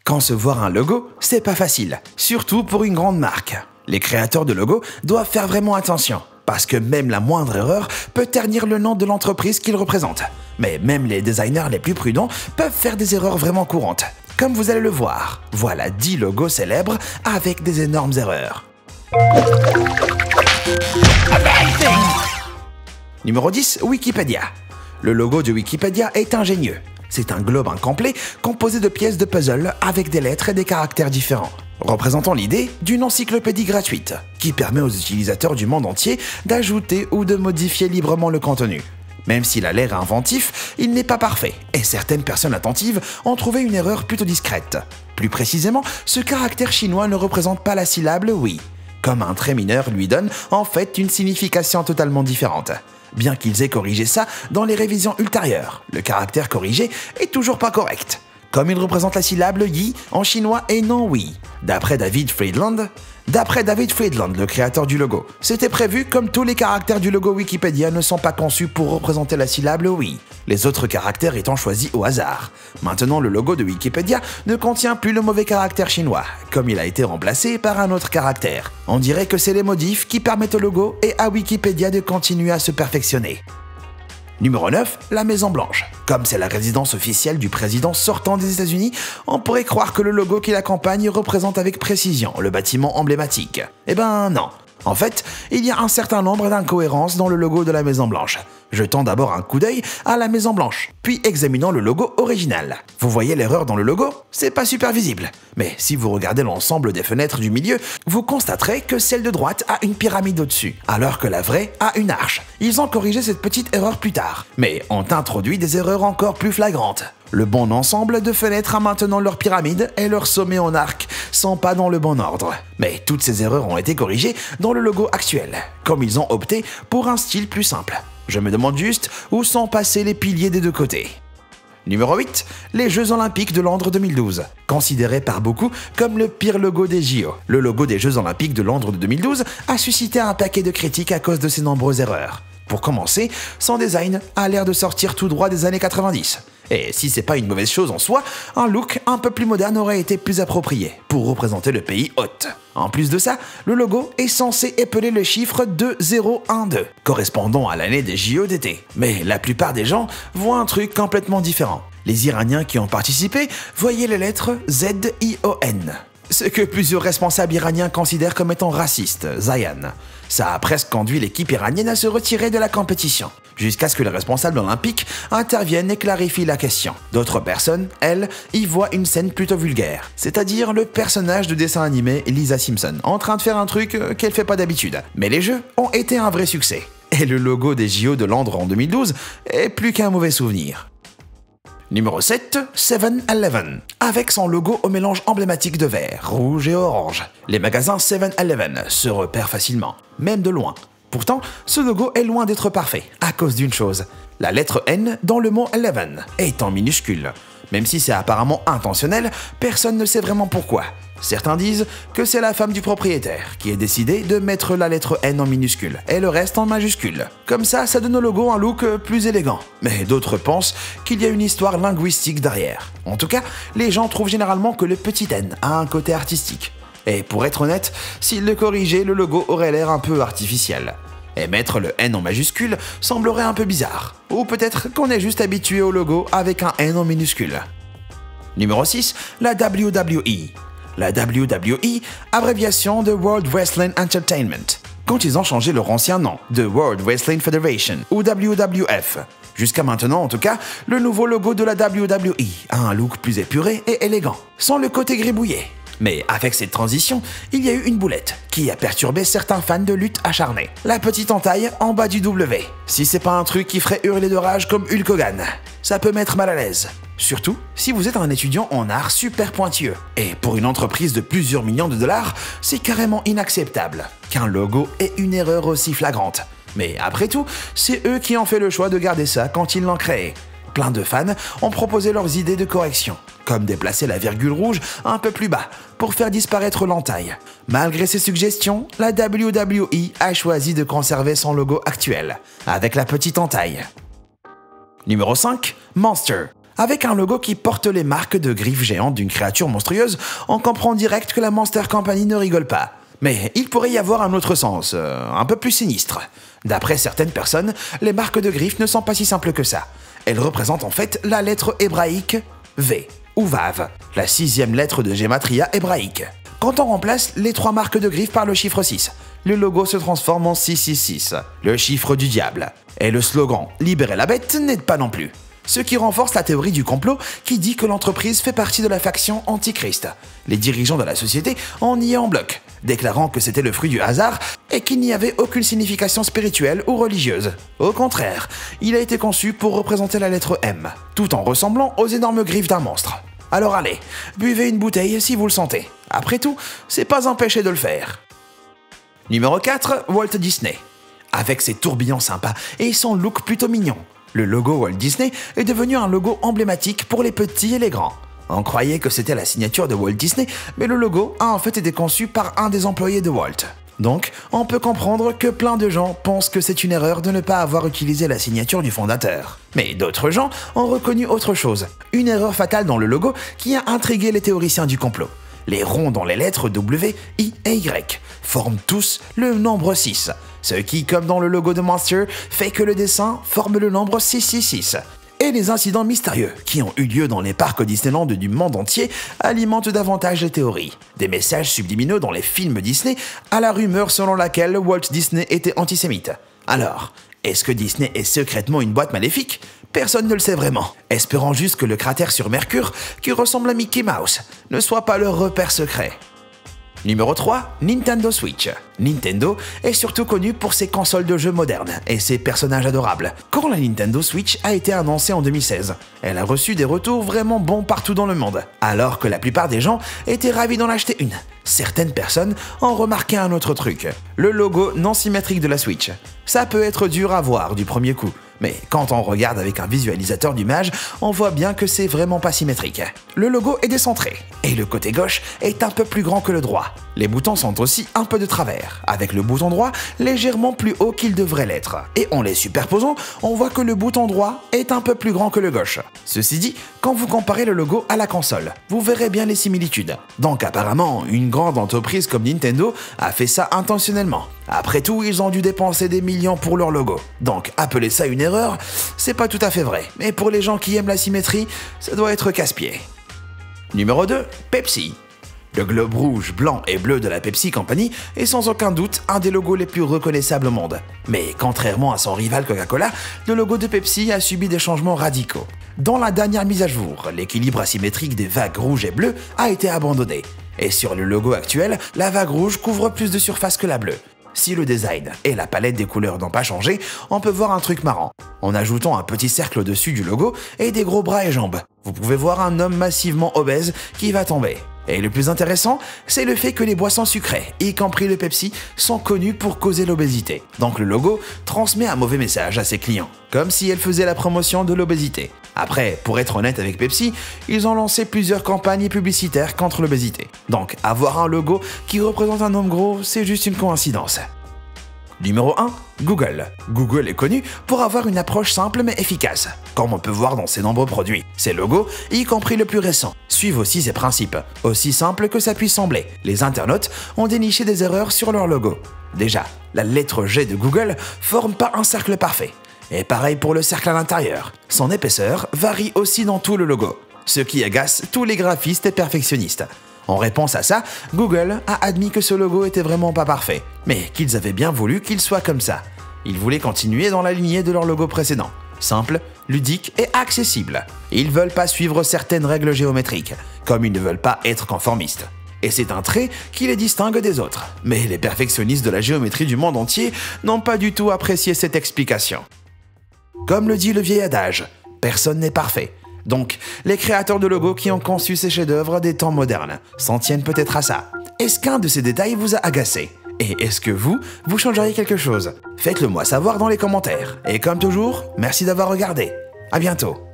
Concevoir un logo, c'est pas facile, surtout pour une grande marque. Les créateurs de logos doivent faire vraiment attention, parce que même la moindre erreur peut ternir le nom de l'entreprise qu'ils représentent. Mais même les designers les plus prudents peuvent faire des erreurs vraiment courantes. Comme vous allez le voir, voilà 10 logos célèbres avec des énormes erreurs. Numéro 10, Wikipédia. Le logo de Wikipédia est ingénieux. C'est un globe incomplet composé de pièces de puzzle avec des lettres et des caractères différents, représentant l'idée d'une encyclopédie gratuite qui permet aux utilisateurs du monde entier d'ajouter ou de modifier librement le contenu. Même s'il a l'air inventif, il n'est pas parfait et certaines personnes attentives ont trouvé une erreur plutôt discrète. Plus précisément, ce caractère chinois ne représente pas la syllabe oui, comme un trait mineur lui donne en fait une signification totalement différente. Bien qu'ils aient corrigé ça dans les révisions ultérieures, le caractère corrigé est toujours pas correct, comme il représente la syllabe yi en chinois et non oui. D'après David Friedland, le créateur du logo, c'était prévu comme tous les caractères du logo Wikipédia ne sont pas conçus pour représenter la syllabe oui, les autres caractères étant choisis au hasard. Maintenant, le logo de Wikipédia ne contient plus le mauvais caractère chinois, comme il a été remplacé par un autre caractère. On dirait que c'est les modifs qui permettent au logo et à Wikipédia de continuer à se perfectionner. Numéro 9, la Maison Blanche. Comme c'est la résidence officielle du président sortant des États-Unis, on pourrait croire que le logo qui l'accompagne représente avec précision le bâtiment emblématique. Eh ben non. En fait, il y a un certain nombre d'incohérences dans le logo de la Maison Blanche. Jetons d'abord un coup d'œil à la Maison Blanche, puis examinons le logo original. Vous voyez l'erreur dans le logo? C'est pas super visible. Mais si vous regardez l'ensemble des fenêtres du milieu, vous constaterez que celle de droite a une pyramide au-dessus, alors que la vraie a une arche. Ils ont corrigé cette petite erreur plus tard, mais ont introduit des erreurs encore plus flagrantes. Le bon ensemble de fenêtres a maintenant leur pyramide et leur sommet en arc sont pas dans le bon ordre. Mais toutes ces erreurs ont été corrigées dans le logo actuel, comme ils ont opté pour un style plus simple. Je me demande juste où sont passés les piliers des deux côtés. Numéro 8, les Jeux Olympiques de Londres 2012, considéré par beaucoup comme le pire logo des JO. Le logo des Jeux Olympiques de Londres de 2012 a suscité un paquet de critiques à cause de ses nombreuses erreurs. Pour commencer, son design a l'air de sortir tout droit des années 90. Et si c'est pas une mauvaise chose en soi, un look un peu plus moderne aurait été plus approprié pour représenter le pays hôte. En plus de ça, le logo est censé épeler le chiffre 2012, correspondant à l'année des JO d'été. Mais la plupart des gens voient un truc complètement différent. Les Iraniens qui ont participé voyaient les lettres Z-I-O-N. Ce que plusieurs responsables iraniens considèrent comme étant raciste, Zayan. Ça a presque conduit l'équipe iranienne à se retirer de la compétition, jusqu'à ce que les responsables olympiques interviennent et clarifient la question. D'autres personnes, elles, y voient une scène plutôt vulgaire, c'est-à-dire le personnage de dessin animé Lisa Simpson, en train de faire un truc qu'elle fait pas d'habitude. Mais les Jeux ont été un vrai succès, et le logo des JO de Londres en 2012 est plus qu'un mauvais souvenir. Numéro 7, 7-Eleven, avec son logo au mélange emblématique de vert, rouge et orange. Les magasins 7-Eleven se repèrent facilement, même de loin. Pourtant, ce logo est loin d'être parfait, à cause d'une chose. La lettre N dans le mot 11 est en minuscule. Même si c'est apparemment intentionnel, personne ne sait vraiment pourquoi. Certains disent que c'est la femme du propriétaire qui a décidé de mettre la lettre N en minuscule et le reste en majuscule. Comme ça donne au logo un look plus élégant. Mais d'autres pensent qu'il y a une histoire linguistique derrière. En tout cas, les gens trouvent généralement que le petit N a un côté artistique. Et pour être honnête, s'il le corrigeait, le logo aurait l'air un peu artificiel. Et mettre le N en majuscule semblerait un peu bizarre. Ou peut-être qu'on est juste habitué au logo avec un N en minuscule. Numéro 6, la WWE. La WWE, abréviation de World Wrestling Entertainment, quand ils ont changé leur ancien nom de World Wrestling Federation ou WWF. Jusqu'à maintenant, en tout cas, le nouveau logo de la WWE a un look plus épuré et élégant, sans le côté gribouillé. Mais avec cette transition, il y a eu une boulette qui a perturbé certains fans de lutte acharnés. La petite entaille en bas du W. Si c'est pas un truc qui ferait hurler de rage comme Hulk Hogan, ça peut mettre mal à l'aise. Surtout si vous êtes un étudiant en art super pointueux. Et pour une entreprise de plusieurs millions de dollars, c'est carrément inacceptable qu'un logo ait une erreur aussi flagrante. Mais après tout, c'est eux qui ont fait le choix de garder ça quand ils l'ont créé. Plein de fans ont proposé leurs idées de correction, comme déplacer la virgule rouge un peu plus bas pour faire disparaître l'entaille. Malgré ces suggestions, la WWE a choisi de conserver son logo actuel, avec la petite entaille. Numéro 5, Monster. Avec un logo qui porte les marques de griffes géantes d'une créature monstrueuse, on comprend direct que la Monster Company ne rigole pas. Mais il pourrait y avoir un autre sens, un peu plus sinistre. D'après certaines personnes, les marques de griffes ne sont pas si simples que ça. Elles représentent en fait la lettre hébraïque V, ou Vav, la 6e lettre de Gematria hébraïque. Quand on remplace les 3 marques de griffes par le chiffre 6, le logo se transforme en 666, le chiffre du diable. Et le slogan « Libérez la bête » n'aide pas non plus. Ce qui renforce la théorie du complot qui dit que l'entreprise fait partie de la faction Antichrist. Les dirigeants de la société en niaient en bloc, déclarant que c'était le fruit du hasard et qu'il n'y avait aucune signification spirituelle ou religieuse. Au contraire, il a été conçu pour représenter la lettre M, tout en ressemblant aux énormes griffes d'un monstre. Alors allez, buvez une bouteille si vous le sentez. Après tout, c'est pas un péché de le faire. Numéro 4, Walt Disney. Avec ses tourbillons sympas et son look plutôt mignon, le logo Walt Disney est devenu un logo emblématique pour les petits et les grands. On croyait que c'était la signature de Walt Disney, mais le logo a en fait été conçu par un des employés de Walt. Donc, on peut comprendre que plein de gens pensent que c'est une erreur de ne pas avoir utilisé la signature du fondateur. Mais d'autres gens ont reconnu autre chose, une erreur fatale dans le logo qui a intrigué les théoriciens du complot. Les ronds dans les lettres W, I et Y forment tous le nombre 6, ce qui, comme dans le logo de Monster, fait que le dessin forme le nombre 666. Et les incidents mystérieux qui ont eu lieu dans les parcs Disneyland du monde entier alimentent davantage les théories. Des messages subliminaux dans les films Disney à la rumeur selon laquelle Walt Disney était antisémite. Alors, est-ce que Disney est secrètement une boîte maléfique? Personne ne le sait vraiment. Espérons juste que le cratère sur Mercure, qui ressemble à Mickey Mouse, ne soit pas leur repère secret. Numéro 3, Nintendo Switch. Nintendo est surtout connu pour ses consoles de jeux modernes et ses personnages adorables. Quand la Nintendo Switch a été annoncée en 2016, elle a reçu des retours vraiment bons partout dans le monde, alors que la plupart des gens étaient ravis d'en acheter une. Certaines personnes ont remarqué un autre truc, le logo non symétrique de la Switch. Ça peut être dur à voir du premier coup, mais quand on regarde avec un visualisateur d'image, on voit bien que c'est vraiment pas symétrique. Le logo est décentré, et le côté gauche est un peu plus grand que le droit. Les boutons sont aussi un peu de travers, avec le bouton droit légèrement plus haut qu'il devrait l'être. Et en les superposant, on voit que le bouton droit est un peu plus grand que le gauche. Ceci dit, quand vous comparez le logo à la console, vous verrez bien les similitudes. Donc apparemment, une grande entreprise comme Nintendo a fait ça intentionnellement. Après tout, ils ont dû dépenser des millions pour leur logo. Donc appeler ça une erreur, c'est pas tout à fait vrai. Mais pour les gens qui aiment la symétrie, ça doit être casse-pied. Numéro 2, Pepsi. Le globe rouge, blanc et bleu de la Pepsi Company est sans aucun doute un des logos les plus reconnaissables au monde. Mais contrairement à son rival Coca-Cola, le logo de Pepsi a subi des changements radicaux. Dans la dernière mise à jour, l'équilibre asymétrique des vagues rouges et bleues a été abandonné. Et sur le logo actuel, la vague rouge couvre plus de surface que la bleue. Si le design et la palette des couleurs n'ont pas changé, on peut voir un truc marrant. En ajoutant un petit cercle au-dessus du logo et des gros bras et jambes, vous pouvez voir un homme massivement obèse qui va tomber. Et le plus intéressant, c'est le fait que les boissons sucrées, y compris le Pepsi, sont connues pour causer l'obésité. Donc le logo transmet un mauvais message à ses clients, comme si elle faisait la promotion de l'obésité. Après, pour être honnête avec Pepsi, ils ont lancé plusieurs campagnes publicitaires contre l'obésité. Donc avoir un logo qui représente un homme gros, c'est juste une coïncidence. Numéro 1, Google. Google est connu pour avoir une approche simple mais efficace, comme on peut voir dans ses nombreux produits. Ses logos, y compris le plus récent, suivent aussi ses principes. Aussi simple que ça puisse sembler, les internautes ont déniché des erreurs sur leur logo. Déjà, la lettre G de Google forme pas un cercle parfait. Et pareil pour le cercle à l'intérieur. Son épaisseur varie aussi dans tout le logo, ce qui agace tous les graphistes et perfectionnistes. En réponse à ça, Google a admis que ce logo était vraiment pas parfait, mais qu'ils avaient bien voulu qu'il soit comme ça. Ils voulaient continuer dans la lignée de leur logo précédent. Simple, ludique et accessible. Ils veulent pas suivre certaines règles géométriques, comme ils ne veulent pas être conformistes. Et c'est un trait qui les distingue des autres. Mais les perfectionnistes de la géométrie du monde entier n'ont pas du tout apprécié cette explication. Comme le dit le vieil adage, personne n'est parfait. Donc, les créateurs de logos qui ont conçu ces chefs-d'œuvre des temps modernes s'en tiennent peut-être à ça. Est-ce qu'un de ces détails vous a agacé? Et est-ce que vous changeriez quelque chose? Faites-le moi savoir dans les commentaires. Et comme toujours, merci d'avoir regardé. À bientôt.